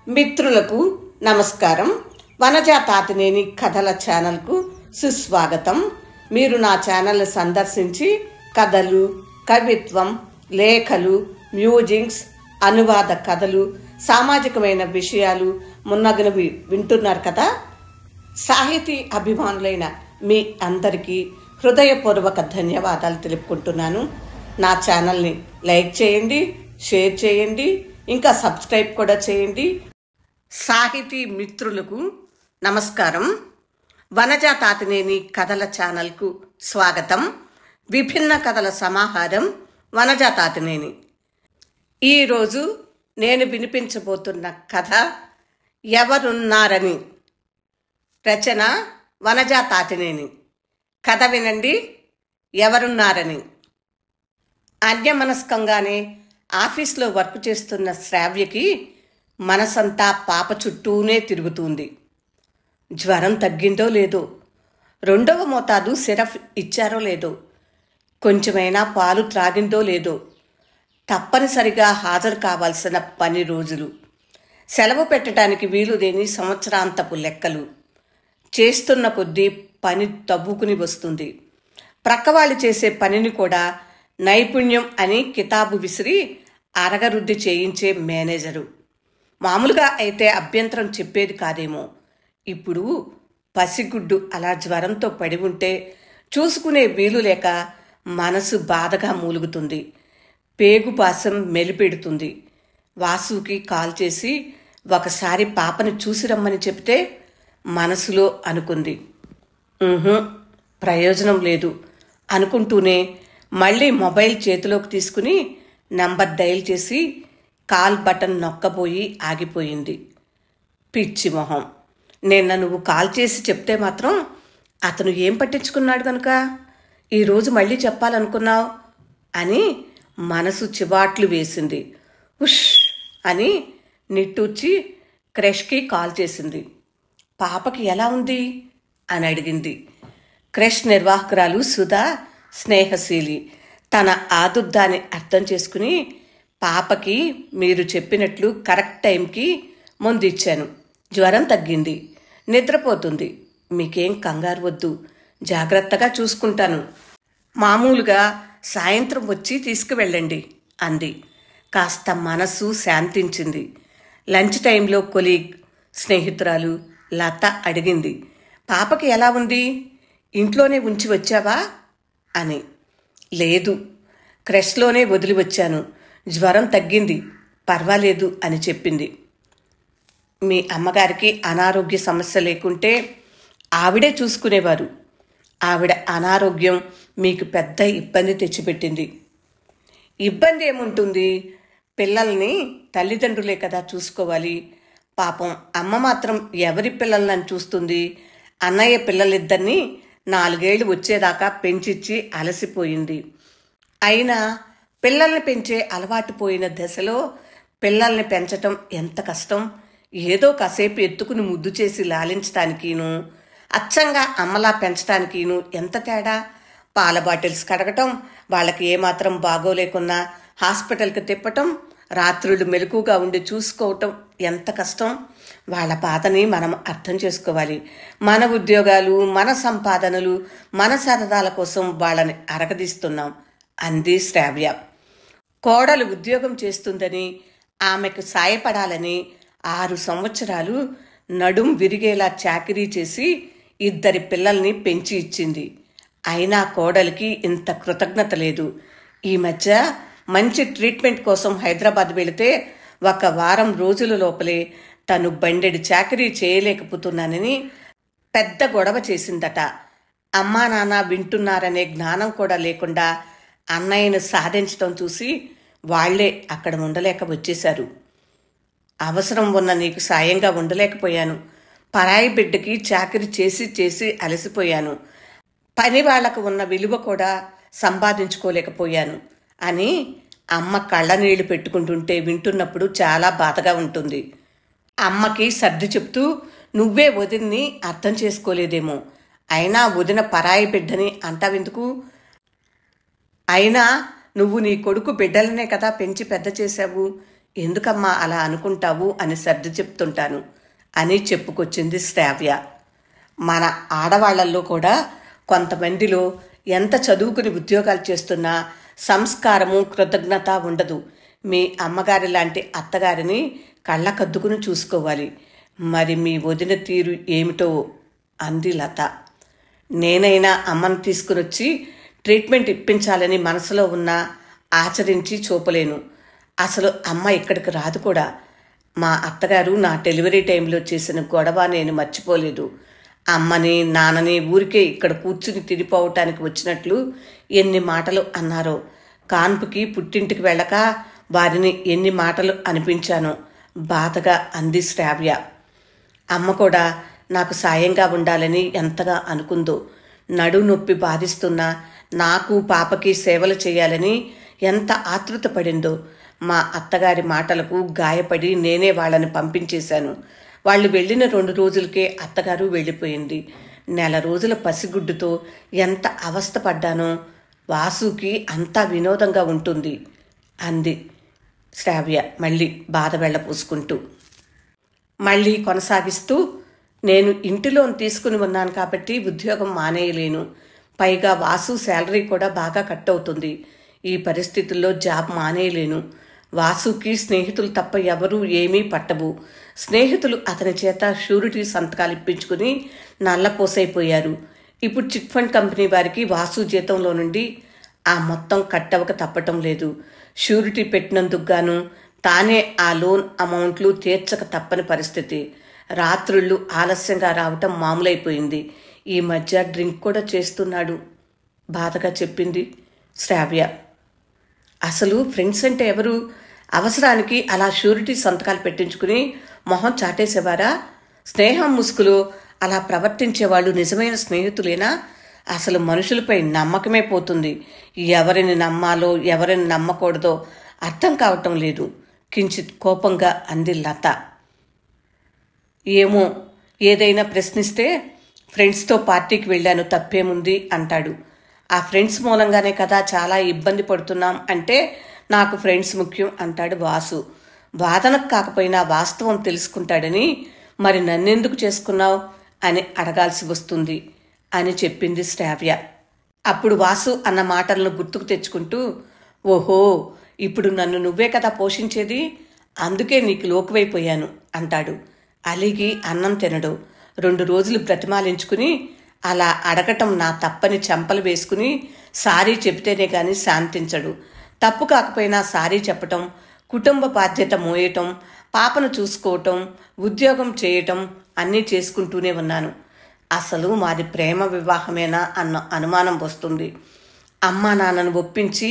మిత్రులకు నమస్కారం. వనజ తాతినేని కథల ఛానల్కు సుస్వాగతం. మీరు నా ఛానల్ సందర్శించి కథలు, కవిత్వం, లేఖలు, మ్యూజిక్స్, అనువాద కథలు, సామాజికమైన విషయాలు మున్నగునవి వింటున్నారు కదా. సాహితీ అభిమానులైన మీ అందరికీ హృదయపూర్వక ధన్యవాదాలు తెలుపుకుంటున్నాను. నా ఛానల్ని లైక్ చేయండి, షేర్ చేయండి, ఇంకా సబ్స్క్రైబ్ కూడా చేయండి. సాహితీ మిత్రులకు నమస్కారం. వనజ తాతినేని కథల ఛానల్కు స్వాగతం. విభిన్న కథల సమాహారం వనజ తాతినేని. ఈరోజు నేను వినిపించబోతున్న కథ ఎవరున్నారని. రచన వనజ తాతినేని. కథ వినండి. ఎవరున్నారని. అన్యమనస్కంగానే ఆఫీస్లో వర్క్ చేస్తున్న శ్రావ్యకి మనసంతా పాప చుట్టూనే తిరుగుతుంది. జ్వరం తగ్గిందో లేదో, రెండవ మోతాదు సిరప్ ఇచ్చారో లేదో, కొంచెమైనా పాలు త్రాగిందో లేదో, తప్పనిసరిగా హాజరు కావాల్సిన పని రోజులు, సెలవు పెట్టడానికి వీలు లేని సంవత్సరాంతపు లెక్కలు. చేస్తున్న కొద్దీ పని తవ్వుకుని వస్తుంది. ప్రక్కవాళ్ళు చేసే పనిని కూడా నైపుణ్యం అని కితాబు విసిరి అరగరుద్ది చేయించే మేనేజరు. మామూలుగా అయితే అభ్యంతరం చెప్పేది కాదేమో. ఇప్పుడు పసిగుడ్డు అలా జ్వరంతో పడి ఉంటే చూసుకునే వీలు లేక మనసు బాధగా మూలుగుతుంది. పేగుపాసం మెలిపెడుతుంది. వాసుకి కాల్ చేసి ఒకసారి పాపని చూసి రమ్మని చెప్తే మనసులో అనుకుంది. ప్రయోజనం లేదు అనుకుంటూనే మళ్ళీ మొబైల్ చేతిలోకి తీసుకుని నంబర్ డయల్ చేసి కాల్ బటన్ నొక్కబోయి ఆగిపోయింది. పిచ్చి మొహం. నిన్న నువ్వు కాల్ చేసి చెప్తే మాత్రం అతను ఏం పట్టించుకున్నాడు కనుక ఈరోజు మళ్ళీ చెప్పాలనుకున్నావు అని మనసు చివాట్లు వేసింది. ఉష్ అని నిట్టూర్చి క్రష్కి కాల్ చేసింది. పాపకి ఎలా ఉంది అని అడిగింది. క్రష్ నిర్వాహకురాలు సుధా స్నేహశీలి. తన ఆదుర్దాన్ని అర్థం చేసుకుని, పాపకి మీరు చెప్పినట్లు కరెక్ట్ టైంకి మందు ఇచ్చాను. జ్వరం తగ్గింది, నిద్రపోతుంది. మీకేం కంగారు వద్దు, జాగ్రత్తగా చూసుకుంటాను. మామూలుగా సాయంత్రం వచ్చి తీసుకువెళ్ళండి అంది. కాస్త మనసు శాంతించింది. లంచ్ టైంలో కొలీగ్ స్నేహితురాలు లత అడిగింది, పాపకి ఎలా ఉంది? ఇంట్లోనే ఉంచి వచ్చావా అని. లేదు, క్రష్లోనే వదిలి వచ్చాను. జ్వరం తగ్గింది, పర్వాలేదు అని చెప్పింది. మీ అమ్మగారికి అనారోగ్య సమస్య లేకుంటే ఆవిడే చూసుకునేవారు. ఆవిడ అనారోగ్యం మీకు పెద్ద ఇబ్బంది తెచ్చిపెట్టింది. ఇబ్బంది ఏముంటుంది? పిల్లల్ని తల్లిదండ్రులే కదా చూసుకోవాలి. పాపం అమ్మ మాత్రం ఎవరి పిల్లలని చూస్తుంది? అన్నయ్య పిల్లలిద్దరినీ 4 ఏళ్ళు వచ్చేదాకా పెంచిచ్చి అలసిపోయింది. అయినా పిల్లల్ని పెంచే అలవాటు పోయిన దశలో పిల్లల్ని పెంచటం ఎంత కష్టం. ఏదో కాసేపు ఎత్తుకుని ముద్దు చేసి లాలించటానికిను, అచ్చంగా అమ్మలా పెంచటానికిను ఎంత తేడా. పాల బాటిల్స్ కడగటం, వాళ్ళకి ఏమాత్రం బాగోలేకున్నా హాస్పిటల్కి తిప్పటం, రాత్రులు మెలకుగా ఉండి చూసుకోవటం ఎంత కష్టం. వాళ్ళ బాధని మనం అర్థం చేసుకోవాలి. మన ఉద్యోగాలు, మన సంపాదనలు, మన సరదాల కోసం వాళ్ళని అరగదీస్తున్నాం అంది శ్రావ్య. కోడలు ఉద్యోగం చేస్తుందని, ఆమెకు సాయపడాలని 6 సంవత్సరాలు నడుం విరిగేలా చాకిరీ చేసి 2 పిల్లల్ని పెంచి ఇచ్చింది. అయినా కోడలికి ఇంత కృతజ్ఞత లేదు. ఈ మధ్య మంచి ట్రీట్మెంట్ కోసం హైదరాబాద్ వెళితే 1 వారం రోజుల లోపలే తను బండెడి చాకరీ చేయలేకపోతున్నానని పెద్ద గొడవ చేసిందట. అమ్మా నాన్న వింటున్నారనే జ్ఞానం కూడా లేకుండా అన్నయ్యను సాధించడం చూసి వాళ్లే అక్కడ ఉండలేక వచ్చేశారు. అవసరం ఉన్న నీకు సాయంగా ఉండలేకపోయాను. పరాయి బిడ్డకి చాకరీ చేసి చేసి అలసిపోయాను. పని వాళ్లకు ఉన్న విలువ కూడా సంపాదించుకోలేకపోయాను అని అమ్మ కళ్ళనీళ్లు పెట్టుకుంటుంటే వింటున్నప్పుడు చాలా బాధగా ఉంటుంది. అమ్మకి సర్ది చెప్తూ, నువ్వే వదిన్ని అర్థం చేసుకోలేదేమో, అయినా వదిన పరాయి బిడ్డని అంటావెందుకు? అయినా నువ్వు నీ కొడుకు బిడ్డలనే కదా పెంచి పెద్ద చేశావు. ఎందుకమ్మా అలా అనుకుంటావు అని సర్ది చెప్తుంటాను అని చెప్పుకొచ్చింది శ్రావ్య. మన ఆడవాళ్లలో కూడా కొంతమందిలో ఎంత చదువుకుని ఉద్యోగాలు చేస్తున్నా సంస్కారము కృతజ్ఞత ఉండదు. మీ అమ్మగారి లాంటి అత్తగారిని కళ్ళకద్దుకుని చూసుకోవాలి. మరి మీ వదిన తీరు ఏమిటో అంది లత. నేనైనా అమ్మను తీసుకుని వచ్చి ట్రీట్మెంట్ ఇప్పించాలని మనసులో ఉన్నా ఆచరించి చూపలేను. అసలు అమ్మ ఇక్కడికి రాదు కూడా. మా అత్తగారు నా డెలివరీ టైంలో చేసిన గొడవ నేను మర్చిపోలేదు. అమ్మని నాన్నని ఊరికే ఇక్కడ కూర్చుని తిరిగిపోవటానికి వచ్చినట్లు ఎన్ని మాటలు అన్నారో. కాన్పుకి పుట్టింటికి వెళ్ళక వారిని ఎన్ని మాటలు అనిపించానో బాధగా అంది శ్రావ్య. అమ్మ కూడా నాకు సాయంగా ఉండాలని ఎంతగా అనుకుందో. నడు నొప్పి బాధిస్తున్నా నాకు పాపకి సేవలు చేయాలని ఎంత ఆతృత పడిందో. మా అత్తగారి మాటలకు గాయపడి నేనే వాళ్ళని పంపించేశాను. వాళ్ళు వెళ్ళిన 2 రోజులకే అత్తగారు వెళ్ళిపోయింది. 1 నెల రోజుల పసిగుడ్డుతో ఎంత అవస్థపడ్డానో. వాసుకి అంతా వినోదంగా ఉంటుంది అంది శ్రావ్య మళ్ళీ బాధ వెళ్ళపూసుకుంటూ. మళ్ళీ కొనసాగిస్తూ, నేను ఇంటి లోన్ తీసుకుని ఉన్నాను కాబట్టి ఉద్యోగం మానేయలేను. పైగా వాసు శాలరీ కూడా బాగా కట్ అవుతుంది. ఈ పరిస్థితుల్లో జాబ్ మానేయలేను. వాసుకి స్నేహితులు తప్ప ఎవరూ ఏమీ పట్టవు. స్నేహితులు అతని చేత షూరిటీ సంతకాలు ఇప్పించుకుని నల్లపోసైపోయారు. ఇప్పుడు చిట్ ఫండ్ కంపెనీ వారికి వాసు జీతంలో నుండి ఆ మొత్తం కట్టవక తప్పటం లేదు. షూరిటీ పెట్టినందుకు గాను తానే ఆ లోన్ అమౌంట్లు తీర్చక తప్పని పరిస్థితి. రాత్రుళ్ళు ఆలస్యంగా రావటం మామూలైపోయింది. ఈ మధ్య డ్రింక్ కూడా చేస్తున్నాడు బాధగా చెప్పింది శ్రావ్య. అసలు ఫ్రెండ్స్ అంటే ఎవరు? అవసరానికి అలా షూరిటీ సంతకాలు పెట్టించుకుని మొహం చాటేసేవారా? స్నేహం ముసుగులో అలా ప్రవర్తించేవాళ్ళు నిజమైన స్నేహితులేనా? అసలు మనుషులపై నమ్మకమే పోతుంది. ఎవరిని నమ్మాలో ఎవరిని నమ్మకూడదో అర్థం కావటం లేదు కించిత్ కోపంగా అంది లత. ఏమో, ఏదైనా ప్రశ్నిస్తే ఫ్రెండ్స్తో పార్టీకి వెళ్ళాను తప్పేముంది అంటాడు. ఆ ఫ్రెండ్స్ మూలంగానే కదా చాలా ఇబ్బంది పడుతున్నాం అంటే నాకు ఫ్రెండ్స్ ముఖ్యం అంటాడు వాసు. వాదనకు కాకపోయినా వాస్తవం తెలుసుకుంటాడని మరి నన్నెందుకు చేసుకున్నావు అని అడగాల్సి వస్తుంది అని చెప్పింది శ్రావ్య. అప్పుడు వాసు అన్న మాటలను గుర్తుకు తెచ్చుకుంటూ, ఓహో, ఇప్పుడు నన్ను నువ్వే కదా పోషించేది, అందుకే నీకు లోకువైపోయాను అంటాడు. అలిగి అన్నం తినడు. 2 రోజులు బ్రతిమాలించుకుని అలా అడగటం నా తప్పని చెంపలు వేసుకుని సారీ చెబితేనే గాని శాంతించడు. తప్పు కాకపోయినా సారీ చెప్పటం, కుటుంబ బాధ్యత మోయటం, పాపను చూసుకోవటం, ఉద్యోగం చేయటం అన్నీ చేసుకుంటూనే ఉన్నాను. అసలు మాది ప్రేమ వివాహమేనా అన్న అనుమానం వస్తుంది. అమ్మా నాన్నను ఒప్పించి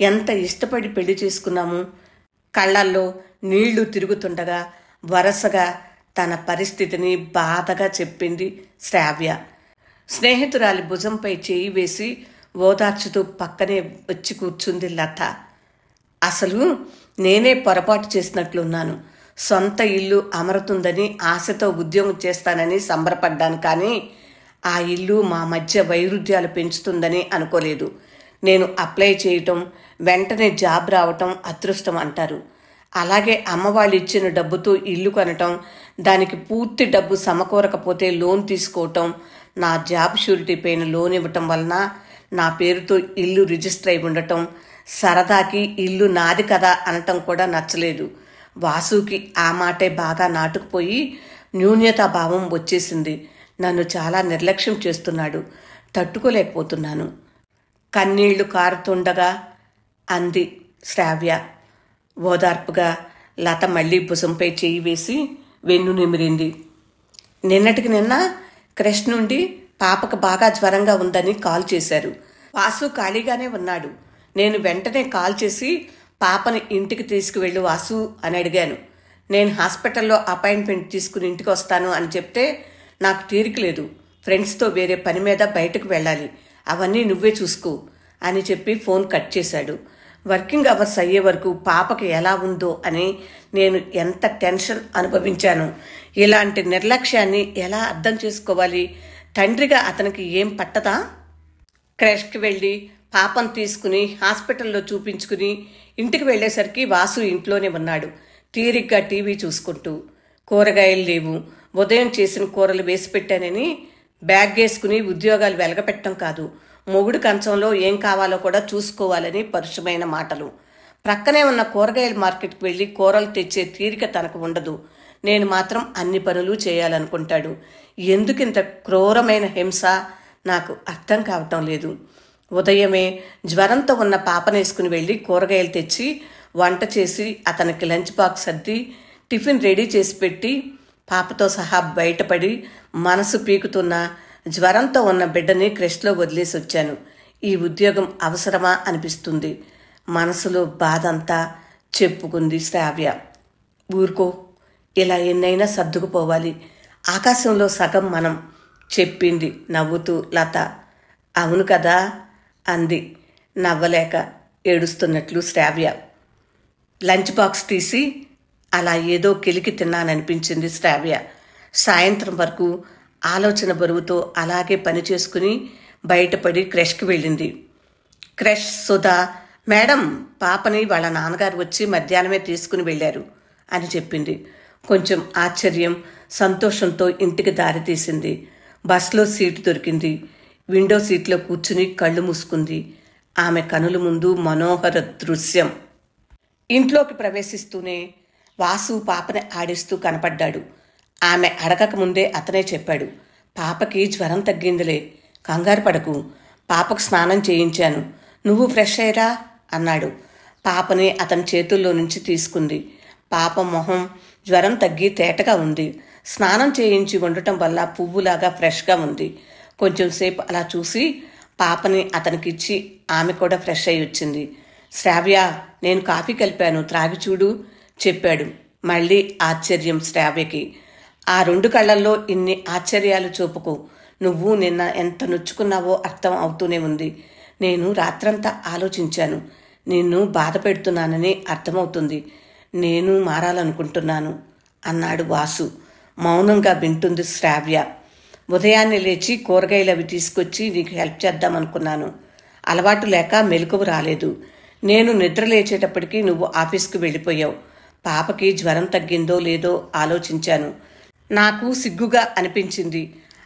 ఎంత ఇష్టపడి పెళ్లి చేసుకున్నాము. కళ్ళల్లో నీళ్లు తిరుగుతుండగా వరసగా తన పరిస్థితిని బాధగా చెప్పింది శ్రావ్య. స్నేహితురాలి భుజంపై చేయి వేసి ఓదార్చుతూ పక్కనే వచ్చి కూర్చుంది లత. అసలు నేనే పొరపాటు చేసినట్లున్నాను. సొంత ఇల్లు అమరుతుందని ఆశతో ఉద్యోగం చేస్తానని సంబరపడ్డాను. కానీ ఆ ఇల్లు మా మధ్య వైరుధ్యాలు పెంచుతుందని అనుకోలేదు. నేను అప్లై చేయటం, వెంటనే జాబ్ రావటం అదృష్టం అంటారు. అలాగే అమ్మవాళ్ళు ఇచ్చిన డబ్బుతో ఇల్లు కొనటం, దానికి పూర్తి డబ్బు సమకూరకపోతే లోన్ తీసుకోవటం, నా జాబ్ షూరిటీ పైన లోన్ ఇవ్వటం వలన నా పేరుతో ఇల్లు రిజిస్టర్ అయి ఉండటం, సరదాకి ఇల్లు నాది కదా అనటం కూడా నచ్చలేదు. వాసుకి ఆ మాటే బాగా నాటుకుపోయి న్యూన్యతాభావం వచ్చేసింది. నన్ను చాలా నిర్లక్ష్యం చేస్తున్నాడు. తట్టుకోలేకపోతున్నాను. కన్నీళ్లు కారుతుండగా అంది శ్రావ్య. ఓదార్పుగా లత మళ్లీ భుజంపై చేయి వేసి వెన్ను నిమిరింది. నిన్నటికి నిన్న క్రష్ నుండి పాపకు బాగా జ్వరంగా ఉందని కాల్ చేశారు. వాసు ఖాళీగానే ఉన్నాడు. నేను వెంటనే కాల్ చేసి పాపని ఇంటికి తీసుకువెళ్ళు వాసు అని అడిగాను. నేను హాస్పిటల్లో అపాయింట్మెంట్ తీసుకుని ఇంటికి వస్తాను అని చెప్తే నాకు తీరిక లేదు, ఫ్రెండ్స్తో వేరే పని మీద బయటకు వెళ్ళాలి, అవన్నీ నువ్వే చూసుకో అని చెప్పి ఫోన్ కట్ చేశాడు. వర్కింగ్ అవర్స్ అయ్యే వరకు పాపకి ఎలా ఉందో అని నేను ఎంత టెన్షన్ అనుభవించాను. ఇలాంటి నిర్లక్ష్యాన్ని ఎలా అర్థం చేసుకోవాలి? తండ్రిగా అతనికి ఏం పట్టదా? క్రష్కి వెళ్ళి పాపను తీసుకుని హాస్పిటల్లో చూపించుకుని ఇంటికి వెళ్ళేసరికి వాసు ఇంట్లోనే ఉన్నాడు. తీరిగ్గా టీవీ చూసుకుంటూ. కూరగాయలు లేవు, ఉదయం చేసిన కూరలు వేసి పెట్టానని బ్యాగ్ వేసుకుని ఉద్యోగాలు వెలగపెట్టడం కాదు, మొగుడు కంచంలో ఏం కావాలో కూడా చూసుకోవాలని పరుషమైన మాటలు. ప్రక్కనే ఉన్న కూరగాయల మార్కెట్కి వెళ్ళి కూరలు తెచ్చే తీరిక తనకు ఉండదు. నేను మాత్రం అన్ని పనులు చేయాలనుకుంటాడు. ఎందుకింత క్రూరమైన హింస నాకు అర్థం కావటం లేదు. ఉదయమే జ్వరంతో ఉన్న పాపనేసుకుని వెళ్ళి కూరగాయలు తెచ్చి వంట చేసి అతనికి లంచ్ బాక్స్ సర్ది టిఫిన్ రెడీ చేసి పెట్టి పాపతో సహా బయటపడి మనసు పీకుతున్న జ్వరంతో ఉన్న బిడ్డని క్రెష్లో వదిలేసి వచ్చాను. ఈ ఉద్యోగం అవసరమా అనిపిస్తుంది. మనసులో బాధంతా చెప్పుకుంది శ్రావ్య. ఊరుకో, ఇలా ఎన్నైనా సర్దుకుపోవాలి, ఆకాశంలో సగం మనం, చెప్పింది నవ్వుతూ లత. అవును కదా అంది నవ్వలేక ఏడుస్తున్నట్లు శ్రావ్య. లంచ్ బాక్స్ తీసి అలా ఏదో కెలికి తిన్నాననిపించింది శ్రావ్య. సాయంత్రం వరకు ఆలోచన బరువుతో అలాగే పని చేసుకుని బయటపడి క్రష్కి వెళ్ళింది. క్రష్ సుధా, మేడం, పాపని వాళ్ళ నాన్నగారు వచ్చి మధ్యాహ్నమే తీసుకుని వెళ్ళారు అని చెప్పింది. కొంచెం ఆశ్చర్యం, సంతోషంతో ఇంటికి దారి తీసింది. బస్లో సీటు దొరికింది. విండో సీట్లో కూర్చుని కళ్ళు మూసుకుంది. ఆమె కనుల ముందు మనోహర దృశ్యం. ఇంట్లోకి ప్రవేశిస్తూనే వాసు పాపని ఆడిస్తూ కనపడ్డాడు. ఆమె అడగక ముందే అతనే చెప్పాడు. పాపకి జ్వరం తగ్గిందిలే, కంగారు పడకు, పాపకు స్నానం చేయించాను, నువ్వు ఫ్రెష్ అయ్యరా అన్నాడు. పాపని అతని చేతుల్లో నుంచి తీసుకుంది. పాప మొహం జ్వరం తగ్గి తేటగా ఉంది. స్నానం చేయించి ఉండటం వల్ల పువ్వులాగా ఫ్రెష్గా ఉంది. కొంచెం సేపు అలా చూసి పాపని అతనికిచ్చి ఆమె కూడా ఫ్రెష్ అయి వచ్చింది. శ్రావ్య, నేను కాఫీ కలిపాను, త్రాగి చూడు చెప్పాడు. మళ్ళీ ఆశ్చర్యం శ్రావ్యకి. ఆ 2 కళ్ళల్లో ఇన్ని ఆశ్చర్యాలు చూపుకు. నువ్వు నిన్న ఎంత నొచ్చుకున్నావో అర్థం అవుతూనే ఉంది. నేను రాత్రంతా ఆలోచించాను. నిన్ను బాధ పెడుతున్నానని అర్థమవుతుంది. నేను మారాలనుకుంటున్నాను అన్నాడు వాసు. మౌనంగా వింటుంది శ్రావ్య. ఉదయాన్నే లేచి కూరగాయలు అవి తీసుకొచ్చి నీకు హెల్ప్ చేద్దామనుకున్నాను. అలవాటు లేక మెలకువ రాలేదు. నేను నిద్ర లేచేటప్పటికీ నువ్వు ఆఫీస్కి వెళ్ళిపోయావు. పాపకి జ్వరం తగ్గిందో లేదో ఆలోచించాను. నాకు సిగ్గుగా అనిపించింది,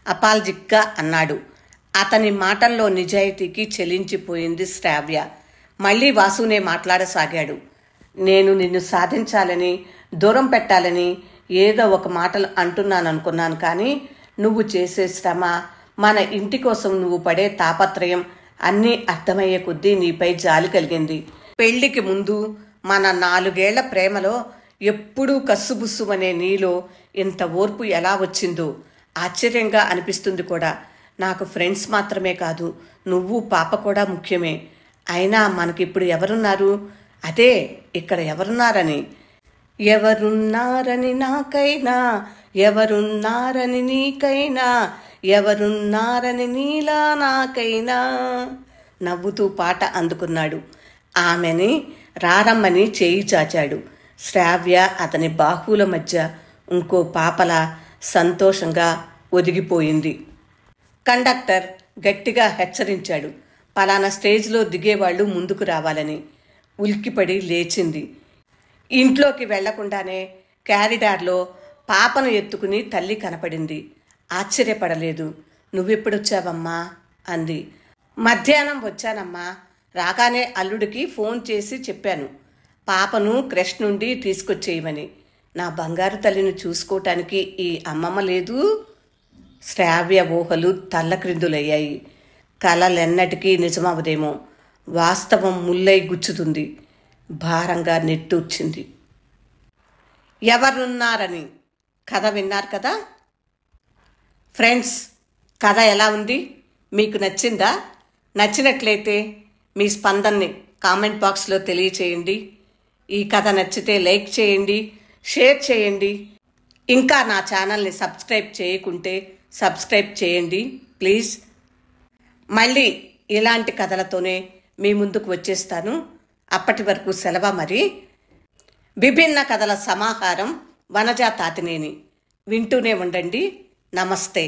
అపాలజిక్గా అన్నాడు. అతని మాటల్లో నిజాయితీకి చెలించిపోయింది శ్రావ్య. మళ్ళీ వాసునే మాట్లాడసాగాడు. నేను నిన్ను సాధించాలని, దూరం పెట్టాలని ఏదో ఒక మాటలు అంటున్నాననుకున్నాను, కానీ నువ్వు చేసే శ్రమ, మన ఇంటి కోసం నువ్వు పడే తాపత్రయం అన్నీ అర్థమయ్యే కొద్దీ నీపై జాలి కలిగింది. పెళ్లికి ముందు మన 4 ఏళ్ల ప్రేమలో ఎప్పుడూ కస్సుబుస్సుమనే నీలో ఇంత ఓర్పు ఎలా వచ్చిందో ఆశ్చర్యంగా అనిపిస్తుంది కూడా. నాకు ఫ్రెండ్స్ మాత్రమే కాదు, నువ్వు పాప కూడా ముఖ్యమే. అయినా మనకిప్పుడు ఎవరున్నారు? అదే ఇక్కడ ఎవరున్నారని. ఎవరున్నారని నాకైనా, ఎవరున్నారని నీకైనా, ఎవరున్నారని నీలా నాకైనా నవ్వుతూ పాట అందుకున్నాడు. ఆమెని రారమ్మని చేయి చాచాడు. శ్రావ్య అతని బాహువుల మధ్య ఇంకో పాపలా సంతోషంగా ఒదిగిపోయింది. కండక్టర్ గట్టిగా హెచ్చరించాడు, పలానా స్టేజ్లో దిగేవాళ్లు ముందుకు రావాలని. ఉలిక్కిపడి లేచింది. ఇంట్లోకి వెళ్లకుండానే క్యారిడార్లో పాపను ఎత్తుకుని తల్లి కనపడింది. ఆశ్చర్యపడలేదు. నువ్వెప్పుడొచ్చావమ్మా అంది. మధ్యాహ్నం వచ్చానమ్మా. రాగానే అల్లుడికి ఫోన్ చేసి చెప్పాను, పాపను క్రష్ నుండి తీసుకొచ్చేయమని. నా బంగారు తల్లిని చూసుకోవటానికి ఈ అమ్మమ్మ లేదు. శ్రావ్య ఊహలు తల్లక్రిందులయ్యాయి. కలలెన్నటికీ నిజమవదేమో. వాస్తవం ముల్లై గుచ్చుతుంది. భారంగా నెట్టూర్చింది. ఎవరున్నారని కథ విన్నారు కదా ఫ్రెండ్స్. కథ ఎలా ఉంది? మీకు నచ్చిందా? నచ్చినట్లయితే మీ స్పందనని కామెంట్ బాక్స్లో తెలియచేయండి. ఈ కథ నచ్చితే లైక్ చేయండి, షేర్ చేయండి. ఇంకా నా ఛానల్ని సబ్స్క్రైబ్ చేయకుంటే సబ్స్క్రైబ్ చేయండి ప్లీజ్. మళ్ళీ ఇలాంటి కథలతోనే మీ ముందుకు వచ్చేస్తాను. అప్పటి వరకు సెలవు మరి. విభిన్న కథల సమాహారం వనజా తాతినేని. వింటూనే ఉండండి. నమస్తే.